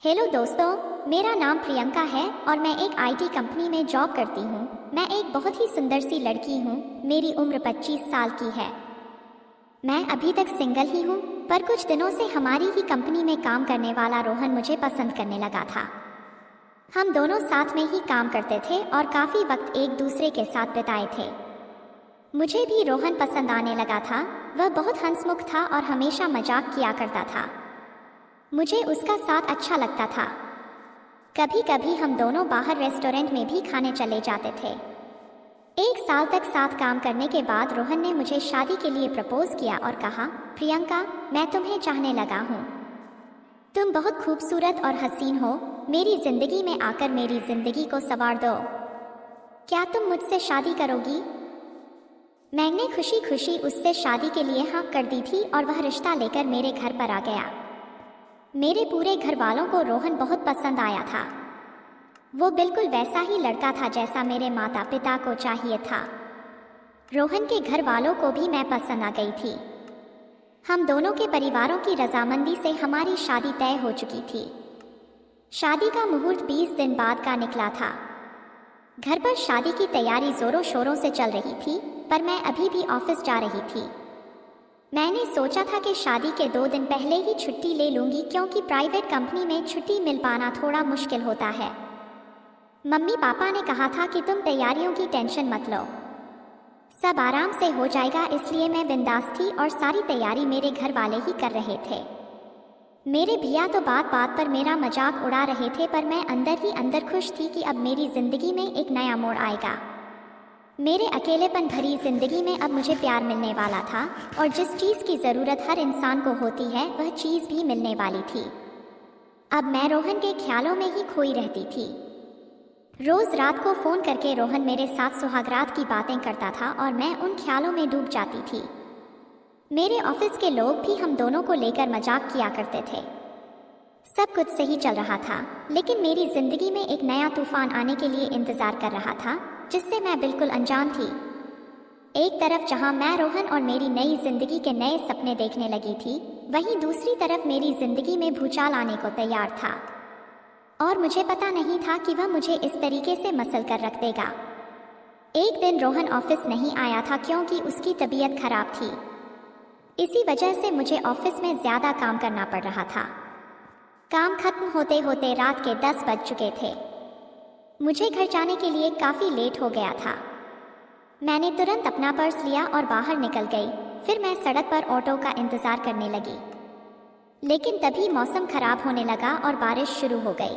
Hello दोस्तों, मेरा नाम प्रियंका है और मैं एक आईटी कंपनी में जॉब करती हूँ। मैं एक बहुत ही सुंदर सी लड़की हूँ। मेरी उम्र 25 साल की है। मैं अभी तक सिंगल ही हूँ, पर कुछ दिनों से हमारी ही कंपनी में काम करने वाला रोहन मुझे पसंद करने लगा था। हम दोनों साथ में ही काम करते थे और काफ़ी वक्त एक दूसरे के साथ बिताए थे। मुझे भी रोहन पसंद आने लगा था। वह बहुत हंसमुख था और हमेशा मजाक किया करता था। मुझे उसका साथ अच्छा लगता था। कभी कभी हम दोनों बाहर रेस्टोरेंट में भी खाने चले जाते थे। 1 साल तक साथ काम करने के बाद रोहन ने मुझे शादी के लिए प्रपोज किया और कहा, प्रियंका, मैं तुम्हें चाहने लगा हूँ। तुम बहुत खूबसूरत और हसीन हो। मेरी जिंदगी में आकर मेरी जिंदगी को संवार दो। क्या तुम मुझसे शादी करोगी? मैंने खुशी खुशी उससे शादी के लिए हाँ कर दी थी और वह रिश्ता लेकर मेरे घर पर आ गया। मेरे पूरे घर वालों को रोहन बहुत पसंद आया था। वो बिल्कुल वैसा ही लड़का था जैसा मेरे माता पिता को चाहिए था। रोहन के घर वालों को भी मैं पसंद आ गई थी। हम दोनों के परिवारों की रजामंदी से हमारी शादी तय हो चुकी थी। शादी का मुहूर्त 20 दिन बाद का निकला था। घर पर शादी की तैयारी जोरों शोरों से चल रही थी, पर मैं अभी भी ऑफिस जा रही थी। मैंने सोचा था कि शादी के 2 दिन पहले ही छुट्टी ले लूंगी, क्योंकि प्राइवेट कंपनी में छुट्टी मिल पाना थोड़ा मुश्किल होता है। मम्मी पापा ने कहा था कि तुम तैयारियों की टेंशन मत लो, सब आराम से हो जाएगा, इसलिए मैं बिंदास थी और सारी तैयारी मेरे घर वाले ही कर रहे थे। मेरे भैया तो बात बात पर मेरा मजाक उड़ा रहे थे, पर मैं अंदर ही अंदर खुश थी कि अब मेरी जिंदगी में एक नया मोड़ आएगा। मेरे अकेलेपन भरी जिंदगी में अब मुझे प्यार मिलने वाला था और जिस चीज़ की ज़रूरत हर इंसान को होती है वह चीज़ भी मिलने वाली थी। अब मैं रोहन के ख्यालों में ही खोई रहती थी। रोज़ रात को फ़ोन करके रोहन मेरे साथ सुहागरात की बातें करता था और मैं उन ख्यालों में डूब जाती थी। मेरे ऑफिस के लोग भी हम दोनों को लेकर मजाक किया करते थे। सब कुछ सही चल रहा था, लेकिन मेरी जिंदगी में एक नया तूफान आने के लिए इंतज़ार कर रहा था, जिससे मैं बिल्कुल अनजान थी। एक तरफ जहां मैं रोहन और मेरी नई जिंदगी के नए सपने देखने लगी थी, वहीं दूसरी तरफ मेरी जिंदगी में भूचाल आने को तैयार था और मुझे पता नहीं था कि वह मुझे इस तरीके से मसल कर रख देगा। एक दिन रोहन ऑफिस नहीं आया था क्योंकि उसकी तबीयत खराब थी। इसी वजह से मुझे ऑफिस में ज्यादा काम करना पड़ रहा था। काम खत्म होते होते रात के 10 बज चुके थे। मुझे घर जाने के लिए काफ़ी लेट हो गया था। मैंने तुरंत अपना पर्स लिया और बाहर निकल गई। फिर मैं सड़क पर ऑटो का इंतज़ार करने लगी, लेकिन तभी मौसम खराब होने लगा और बारिश शुरू हो गई।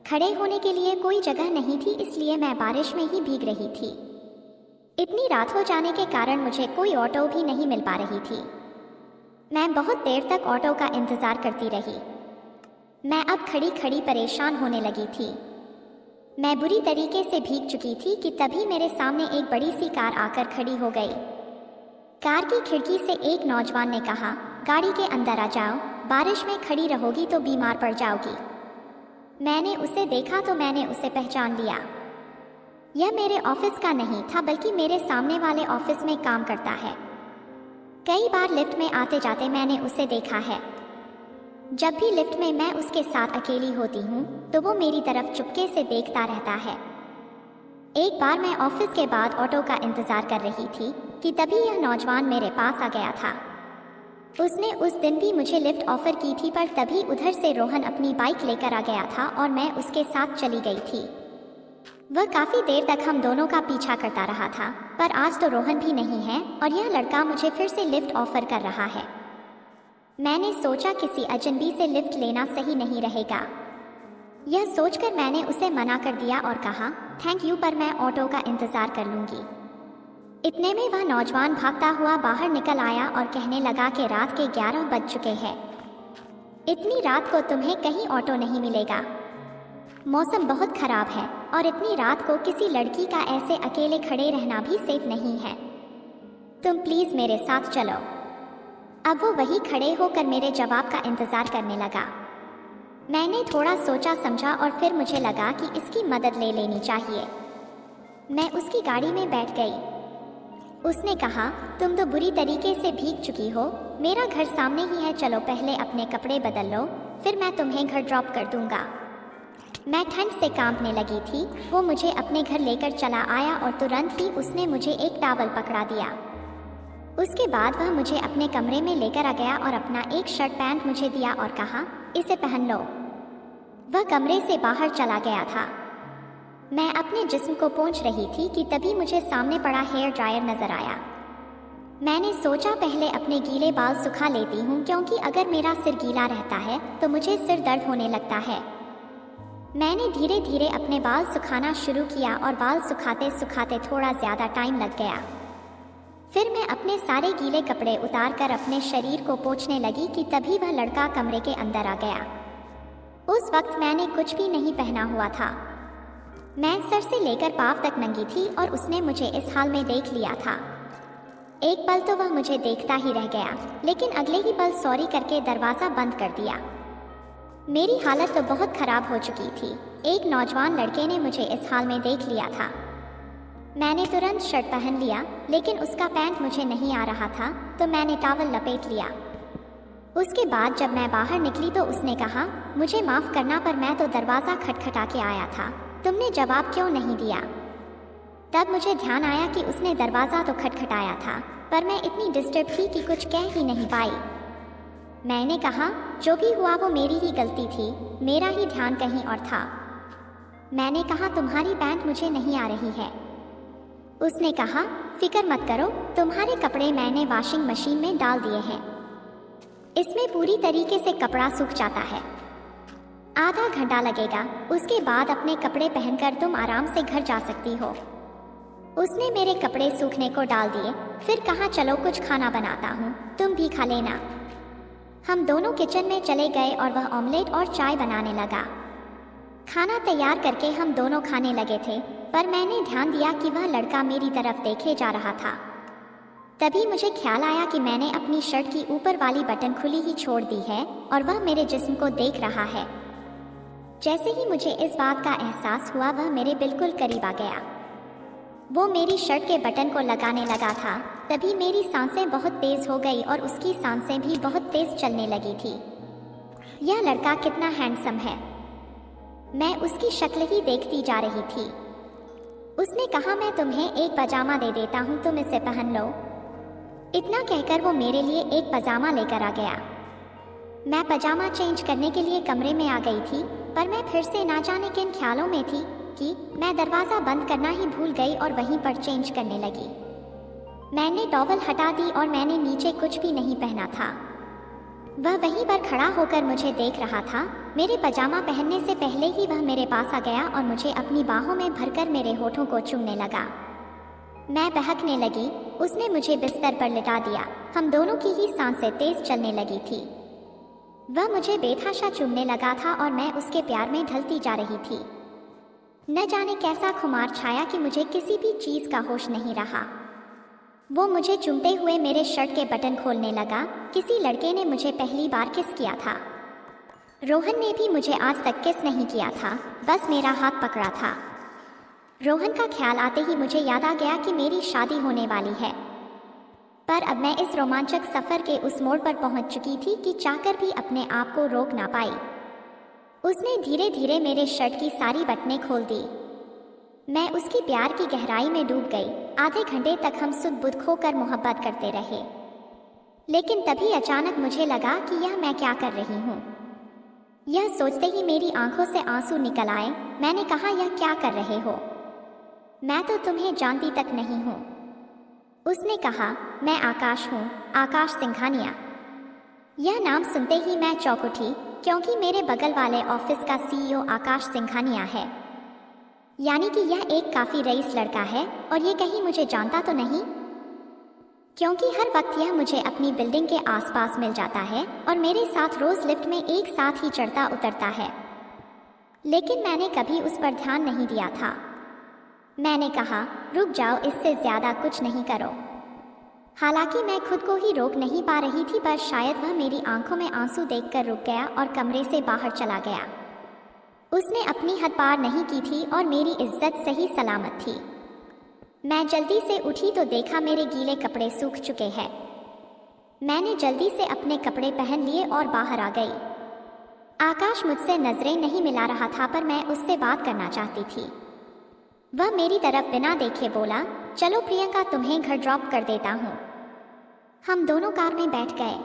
खड़े होने के लिए कोई जगह नहीं थी, इसलिए मैं बारिश में ही भीग रही थी। इतनी रात हो जाने के कारण मुझे कोई ऑटो भी नहीं मिल पा रही थी। मैं बहुत देर तक ऑटो का इंतज़ार करती रही। मैं अब खड़ी खड़ी परेशान होने लगी थी। मैं बुरी तरीके से भीग चुकी थी कि तभी मेरे सामने एक बड़ी सी कार आकर खड़ी हो गई। कार की खिड़की से एक नौजवान ने कहा, गाड़ी के अंदर आ जाओ, बारिश में खड़ी रहोगी तो बीमार पड़ जाओगी। मैंने उसे देखा तो मैंने उसे पहचान लिया। यह मेरे ऑफिस का नहीं था, बल्कि मेरे सामने वाले ऑफिस में काम करता है। कई बार लिफ्ट में आते जाते मैंने उसे देखा है। जब भी लिफ्ट में मैं उसके साथ अकेली होती हूँ तो वो मेरी तरफ चुपके से देखता रहता है। एक बार मैं ऑफिस के बाद ऑटो का इंतज़ार कर रही थी कि तभी यह नौजवान मेरे पास आ गया था। उसने उस दिन भी मुझे लिफ्ट ऑफर की थी, पर तभी उधर से रोहन अपनी बाइक लेकर आ गया था और मैं उसके साथ चली गई थी। वह काफ़ी देर तक हम दोनों का पीछा करता रहा था, पर आज तो रोहन भी नहीं है और यह लड़का मुझे फिर से लिफ्ट ऑफर कर रहा है। मैंने सोचा किसी अजनबी से लिफ्ट लेना सही नहीं रहेगा। यह सोचकर मैंने उसे मना कर दिया और कहा, थैंक यू, पर मैं ऑटो का इंतज़ार कर लूँगी। इतने में वह नौजवान भागता हुआ बाहर निकल आया और कहने लगा कि रात के 11 बज चुके हैं। इतनी रात को तुम्हें कहीं ऑटो नहीं मिलेगा। मौसम बहुत खराब है और इतनी रात को किसी लड़की का ऐसे अकेले खड़े रहना भी सेफ नहीं है। तुम प्लीज़ मेरे साथ चलो। अब वो वही खड़े होकर मेरे जवाब का इंतज़ार करने लगा। मैंने थोड़ा सोचा समझा और फिर मुझे लगा कि इसकी मदद ले लेनी चाहिए। मैं उसकी गाड़ी में बैठ गई। उसने कहा, तुम तो बुरी तरीके से भीग चुकी हो, मेरा घर सामने ही है, चलो पहले अपने कपड़े बदल लो, फिर मैं तुम्हें घर ड्रॉप कर दूंगा। मैं ठंड से कांपने लगी थी। वो मुझे अपने घर लेकर चला आया और तुरंत ही उसने मुझे एक टॉवल पकड़ा दिया। उसके बाद वह मुझे अपने कमरे में लेकर आ गया और अपना एक शर्ट पैंट मुझे दिया और कहा, इसे पहन लो। वह कमरे से बाहर चला गया था। मैं अपने जिस्म को पोंछ रही थी कि तभी मुझे सामने पड़ा हेयर ड्रायर नजर आया। मैंने सोचा पहले अपने गीले बाल सुखा लेती हूँ, क्योंकि अगर मेरा सिर गीला रहता है तो मुझे सिर दर्द होने लगता है। मैंने धीरे धीरे अपने बाल सुखाना शुरू किया और बाल सुखाते सुखाते थोड़ा ज़्यादा टाइम लग गया। फिर मैं अपने सारे गीले कपड़े उतार कर अपने शरीर को पोंछने लगी कि तभी वह लड़का कमरे के अंदर आ गया। उस वक्त मैंने कुछ भी नहीं पहना हुआ था। मैं सर से लेकर पाँव तक नंगी थी और उसने मुझे इस हाल में देख लिया था। एक पल तो वह मुझे देखता ही रह गया, लेकिन अगले ही पल सॉरी करके दरवाज़ा बंद कर दिया। मेरी हालत तो बहुत ख़राब हो चुकी थी। एक नौजवान लड़के ने मुझे इस हाल में देख लिया था। मैंने तुरंत शर्ट पहन लिया, लेकिन उसका पैंट मुझे नहीं आ रहा था, तो मैंने टॉवल लपेट लिया। उसके बाद जब मैं बाहर निकली तो उसने कहा, मुझे माफ़ करना पर मैं तो दरवाज़ा खटखटा के आया था, तुमने जवाब क्यों नहीं दिया? तब मुझे ध्यान आया कि उसने दरवाज़ा तो खटखटाया था, पर मैं इतनी डिस्टर्ब थी कि कुछ कह ही नहीं पाई। मैंने कहा, जो भी हुआ वो मेरी ही गलती थी, मेरा ही ध्यान कहीं और था। मैंने कहा, तुम्हारी पैंट मुझे नहीं आ रही है। उसने कहा, फिक्र मत करो, तुम्हारे कपड़े मैंने वॉशिंग मशीन में डाल दिए हैं, इसमें पूरी तरीके से कपड़ा सूख जाता है। आधा घंटा लगेगा, उसके बाद अपने कपड़े पहनकर तुम आराम से घर जा सकती हो। उसने मेरे कपड़े सूखने को डाल दिए, फिर कहा, चलो कुछ खाना बनाता हूँ, तुम भी खा लेना। हम दोनों किचन में चले गए और वह ऑमलेट और चाय बनाने लगा। खाना तैयार करके हम दोनों खाने लगे थे, पर मैंने ध्यान दिया कि वह लड़का मेरी तरफ देखे जा रहा था। तभी मुझे ख्याल आया कि मैंने अपनी शर्ट की ऊपर वाली बटन खुली ही छोड़ दी है और वह मेरे जिस्म को देख रहा है। जैसे ही मुझे इस बात का एहसास हुआ, वह मेरे बिल्कुल करीब आ गया। वो मेरी शर्ट के बटन को लगाने लगा था। तभी मेरी सांसें बहुत तेज हो गई और उसकी सांसें भी बहुत तेज चलने लगी थी। यह लड़का कितना हैंडसम है, मैं उसकी शक्ल ही देखती जा रही थी। उसने कहा, मैं तुम्हें एक पजामा दे देता हूँ, तुम इसे पहन लो। इतना कहकर वो मेरे लिए एक पजामा लेकर आ गया। मैं पजामा चेंज करने के लिए कमरे में आ गई थी, पर मैं फिर से ना जाने किन ख्यालों में थी कि मैं दरवाज़ा बंद करना ही भूल गई और वहीं पर चेंज करने लगी। मैंने टॉवल हटा दी और मैंने नीचे कुछ भी नहीं पहना था। वह वहीं पर खड़ा होकर मुझे देख रहा था। मेरे पजामा पहनने से पहले ही वह मेरे पास आ गया और मुझे अपनी बाहों में भरकर मेरे होठों को चूमने लगा। मैं बहकने लगी। उसने मुझे बिस्तर पर लिटा दिया। हम दोनों की ही सांसें तेज चलने लगी थी। वह मुझे बेतहाशा चूमने लगा था और मैं उसके प्यार में ढलती जा रही थी। न जाने कैसा खुमार छाया कि मुझे किसी भी चीज़ का होश नहीं रहा। वो मुझे चूमते हुए मेरे शर्ट के बटन खोलने लगा। किसी लड़के ने मुझे पहली बार किस किया था। रोहन ने भी मुझे आज तक किस नहीं किया था, बस मेरा हाथ पकड़ा था। रोहन का ख्याल आते ही मुझे याद आ गया कि मेरी शादी होने वाली है। पर अब मैं इस रोमांचक सफ़र के उस मोड़ पर पहुंच चुकी थी कि चाहकर भी अपने आप को रोक ना पाई। उसने धीरे धीरे मेरे शर्ट की सारी बटनें खोल दी। मैं उसकी प्यार की गहराई में डूब गई। आधे घंटे तक हम सुध बुध खोकर मोहब्बत करते रहे, लेकिन तभी अचानक मुझे लगा कि यह मैं क्या कर रही हूँ। यह सोचते ही मेरी आंखों से आंसू निकल आए। मैंने कहा, यह क्या कर रहे हो? मैं तो तुम्हें जानती तक नहीं हूँ। उसने कहा, मैं आकाश हूँ, आकाश सिंघानिया। यह नाम सुनते ही मैं चौंक उठी, क्योंकि मेरे बगल वाले ऑफिस का सीईओ आकाश सिंघानिया है। यानी कि यह एक काफ़ी रईस लड़का है और ये कहीं मुझे जानता तो नहीं, क्योंकि हर वक्त यह मुझे अपनी बिल्डिंग के आसपास मिल जाता है और मेरे साथ रोज़ लिफ्ट में एक साथ ही चढ़ता उतरता है। लेकिन मैंने कभी उस पर ध्यान नहीं दिया था। मैंने कहा, रुक जाओ, इससे ज़्यादा कुछ नहीं करो। हालांकि मैं खुद को ही रोक नहीं पा रही थी, पर शायद वह मेरी आंखों में आंसू देखकर रुक गया और कमरे से बाहर चला गया। उसने अपनी हद पार नहीं की थी और मेरी इज्जत सही सलामत थी। मैं जल्दी से उठी तो देखा मेरे गीले कपड़े सूख चुके हैं। मैंने जल्दी से अपने कपड़े पहन लिए और बाहर आ गई। आकाश मुझसे नजरें नहीं मिला रहा था, पर मैं उससे बात करना चाहती थी। वह मेरी तरफ बिना देखे बोला, चलो प्रियंका, तुम्हें घर ड्रॉप कर देता हूँ। हम दोनों कार में बैठ गए।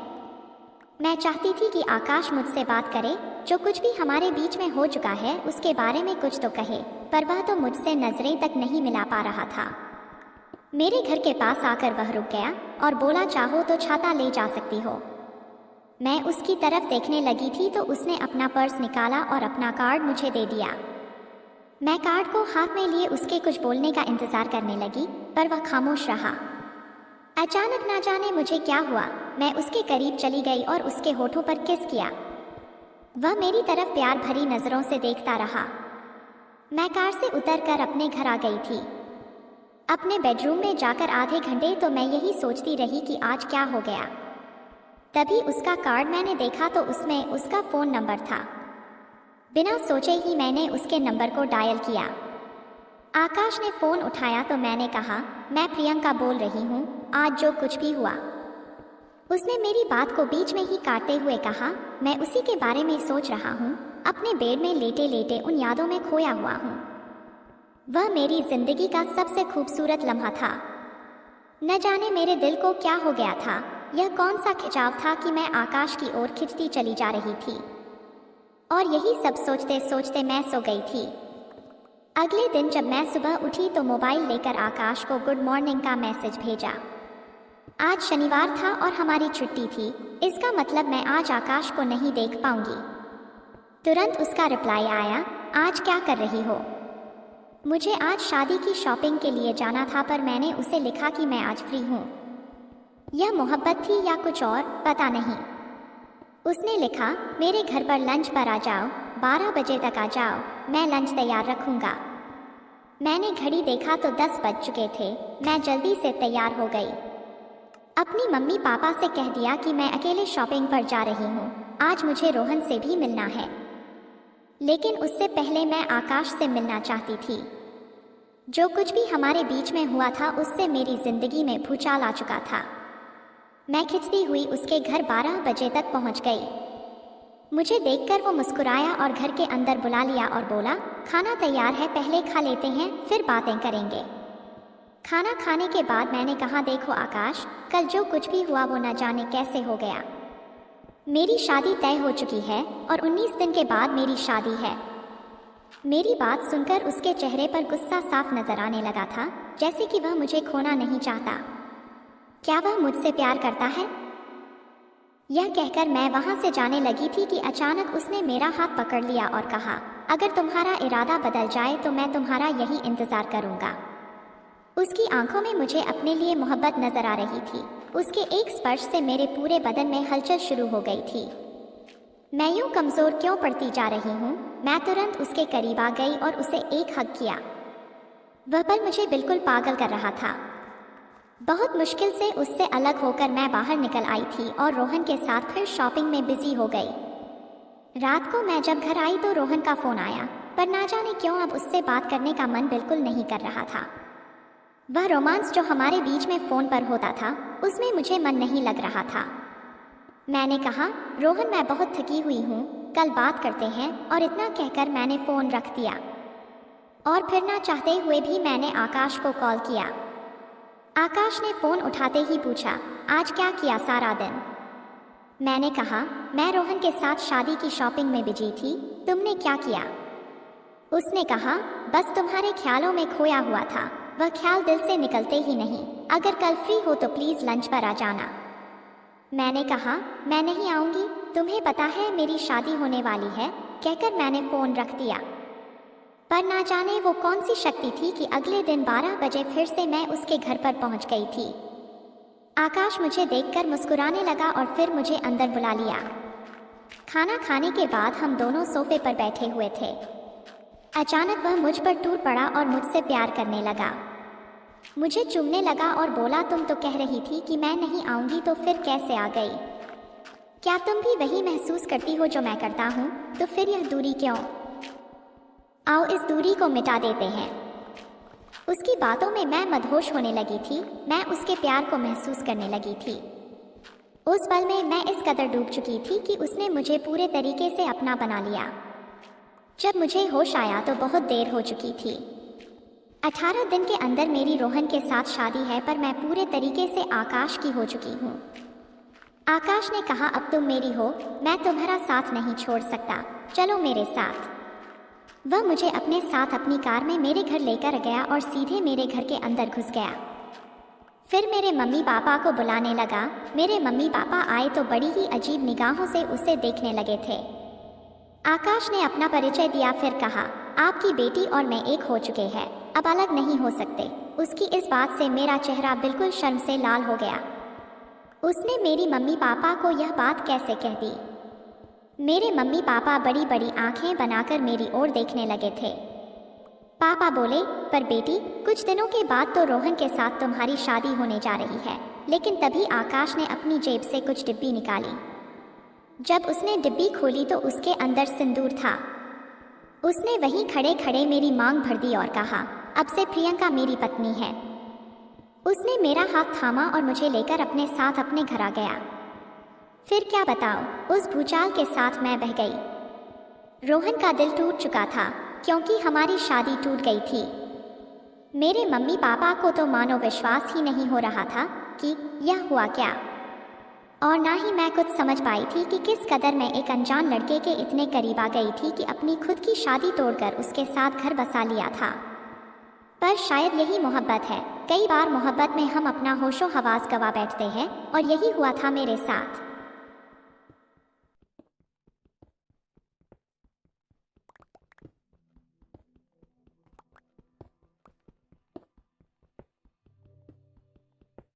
मैं चाहती थी कि आकाश मुझसे बात करे, जो कुछ भी हमारे बीच में हो चुका है उसके बारे में कुछ तो कहे, पर वह तो मुझसे नजरें तक नहीं मिला पा रहा था। मेरे घर के पास आकर वह रुक गया और बोला, चाहो तो छाता ले जा सकती हो। मैं उसकी तरफ देखने लगी थी तो उसने अपना पर्स निकाला और अपना कार्ड मुझे दे दिया। मैं कार्ड को हाथ में लिए उसके कुछ बोलने का इंतजार करने लगी, पर वह खामोश रहा। अचानक ना जाने मुझे क्या हुआ, मैं उसके करीब चली गई और उसके होठों पर किस किया। वह मेरी तरफ प्यार भरी नजरों से देखता रहा। मैं कार से उतरकर अपने घर आ गई थी। अपने बेडरूम में जाकर आधे घंटे तो मैं यही सोचती रही कि आज क्या हो गया। तभी उसका कार्ड मैंने देखा तो उसमें उसका फ़ोन नंबर था। बिना सोचे ही मैंने उसके नंबर को डायल किया। आकाश ने फ़ोन उठाया तो मैंने कहा, मैं प्रियंका बोल रही हूँ, आज जो कुछ भी हुआ। उसने मेरी बात को बीच में ही काटते हुए कहा, मैं उसी के बारे में सोच रहा हूँ, अपने बेड में लेटे लेटे उन यादों में खोया हुआ हूँ। वह मेरी जिंदगी का सबसे खूबसूरत लम्हा था। न जाने मेरे दिल को क्या हो गया था, यह कौन सा खिंचाव था कि मैं आकाश की ओर खिंचती चली जा रही थी। और यही सब सोचते सोचते मैं सो गई थी। अगले दिन जब मैं सुबह उठी तो मोबाइल लेकर आकाश को गुड मॉर्निंग का मैसेज भेजा। आज शनिवार था और हमारी छुट्टी थी, इसका मतलब मैं आज आकाश को नहीं देख पाऊंगी। तुरंत उसका रिप्लाई आया, आज क्या कर रही हो? मुझे आज शादी की शॉपिंग के लिए जाना था, पर मैंने उसे लिखा कि मैं आज फ्री हूँ। यह मोहब्बत थी या कुछ और, पता नहीं। उसने लिखा, मेरे घर पर लंच पर आ जाओ, 12 बजे तक आ जाओ, मैं लंच तैयार रखूँगा। मैंने घड़ी देखा तो 10 बज चुके थे। मैं जल्दी से तैयार हो गई। अपनी मम्मी पापा से कह दिया कि मैं अकेले शॉपिंग पर जा रही हूँ, आज मुझे रोहन से भी मिलना है। लेकिन उससे पहले मैं आकाश से मिलना चाहती थी। जो कुछ भी हमारे बीच में हुआ था उससे मेरी जिंदगी में भूचाल आ चुका था। मैं खिंचती हुई उसके घर 12 बजे तक पहुंच गई। मुझे देखकर वो मुस्कुराया और घर के अंदर बुला लिया और बोला, खाना तैयार है, पहले खा लेते हैं फिर बातें करेंगे। खाना खाने के बाद मैंने कहा, देखो आकाश, कल जो कुछ भी हुआ वो न जाने कैसे हो गया। मेरी शादी तय हो चुकी है और 19 दिन के बाद मेरी शादी है। मेरी बात सुनकर उसके चेहरे पर गुस्सा साफ नजर आने लगा था, जैसे कि वह मुझे खोना नहीं चाहता। क्या वह मुझसे प्यार करता है? यह कहकर मैं वहां से जाने लगी थी कि अचानक उसने मेरा हाथ पकड़ लिया और कहा, अगर तुम्हारा इरादा बदल जाए तो मैं तुम्हारा यही इंतजार करूंगा। उसकी आंखों में मुझे अपने लिए मोहब्बत नजर आ रही थी। उसके एक स्पर्श से मेरे पूरे बदन में हलचल शुरू हो गई थी। मैं यूं कमजोर क्यों पड़ती जा रही हूँ? मैं तुरंत उसके करीब आ गई और उसे एक हग किया। वह पल मुझे बिल्कुल पागल कर रहा था। बहुत मुश्किल से उससे अलग होकर मैं बाहर निकल आई थी और रोहन के साथ फिर शॉपिंग में बिजी हो गई। रात को मैं जब घर आई तो रोहन का फोन आया, पर ना जाने क्यों अब उससे बात करने का मन बिल्कुल नहीं कर रहा था। वह रोमांस जो हमारे बीच में फोन पर होता था उसमें मुझे मन नहीं लग रहा था। मैंने कहा, रोहन मैं बहुत थकी हुई हूँ, कल बात करते हैं, और इतना कहकर मैंने फोन रख दिया। और फिर ना चाहते हुए भी मैंने आकाश को कॉल किया। आकाश ने फोन उठाते ही पूछा, आज क्या किया सारा दिन? मैंने कहा, मैं रोहन के साथ शादी की शॉपिंग में बिजी थी, तुमने क्या किया? उसने कहा, बस तुम्हारे ख्यालों में खोया हुआ था, वह ख्याल दिल से निकलते ही नहीं। अगर कल फ्री हो तो प्लीज लंच पर आ जाना। मैंने कहा, मैं नहीं आऊंगी, तुम्हें पता है मेरी शादी होने वाली है, कहकर मैंने फोन रख दिया। पर ना जाने वो कौन सी शक्ति थी कि अगले दिन 12 बजे फिर से मैं उसके घर पर पहुंच गई थी। आकाश मुझे देखकर मुस्कुराने लगा और फिर मुझे अंदर बुला लिया। खाना खाने के बाद हम दोनों सोफे पर बैठे हुए थे। अचानक वह मुझ पर टूट पड़ा और मुझसे प्यार करने लगा। मुझे चूमने लगा और बोला, तुम तो कह रही थी कि मैं नहीं आऊंगी, तो फिर कैसे आ गई? क्या तुम भी वही महसूस करती हो जो मैं करता हूँ? तो फिर यह दूरी क्यों? आओ इस दूरी को मिटा देते हैं। उसकी बातों में मैं मदहोश होने लगी थी। मैं उसके प्यार को महसूस करने लगी थी। उस पल में मैं इस कदर डूब चुकी थी कि उसने मुझे पूरे तरीके से अपना बना लिया। जब मुझे होश आया तो बहुत देर हो चुकी थी। 18 दिन के अंदर मेरी रोहन के साथ शादी है, पर मैं पूरे तरीके से आकाश की हो चुकी हूँ। आकाश ने कहा, अब तुम मेरी हो, मैं तुम्हारा साथ नहीं छोड़ सकता, चलो मेरे साथ। वह मुझे अपने साथ अपनी कार में मेरे घर लेकर गया और सीधे मेरे घर के अंदर घुस गया। फिर मेरे मम्मी पापा को बुलाने लगा। मेरे मम्मी पापा आए तो बड़ी ही अजीब निगाहों से उसे देखने लगे थे। आकाश ने अपना परिचय दिया, फिर कहा, आपकी बेटी और मैं एक हो चुके हैं, अब अलग नहीं हो सकते। उसकी इस बात से मेरा चेहरा बिल्कुल शर्म से लाल हो गया। उसने मेरी मम्मी पापा को यह बात कैसे कह दी? मेरे मम्मी पापा बड़ी बड़ी आंखें बनाकर मेरी ओर देखने लगे थे। पापा बोले, पर बेटी, कुछ दिनों के बाद तो रोहन के साथ तुम्हारी शादी होने जा रही है। लेकिन तभी आकाश ने अपनी जेब से कुछ डिब्बी निकाली। जब उसने डिब्बी खोली तो उसके अंदर सिंदूर था। उसने वहीं खड़े खड़े मेरी मांग भर दी और कहा, अब से प्रियंका मेरी पत्नी है। उसने मेरा हाथ थामा और मुझे लेकर अपने साथ अपने घर आ गया। फिर क्या बताऊं, उस भूचाल के साथ मैं बह गई। रोहन का दिल टूट चुका था, क्योंकि हमारी शादी टूट गई थी। मेरे मम्मी पापा को तो मानो विश्वास ही नहीं हो रहा था कि यह हुआ क्या, और ना ही मैं कुछ समझ पाई थी कि किस कदर मैं एक अनजान लड़के के इतने करीब आ गई थी कि अपनी खुद की शादी तोड़कर उसके साथ घर बसा लिया था। पर शायद यही मोहब्बत है। कई बार मोहब्बत में हम अपना होशो हवास गवा बैठते हैं, और यही हुआ था मेरे साथ।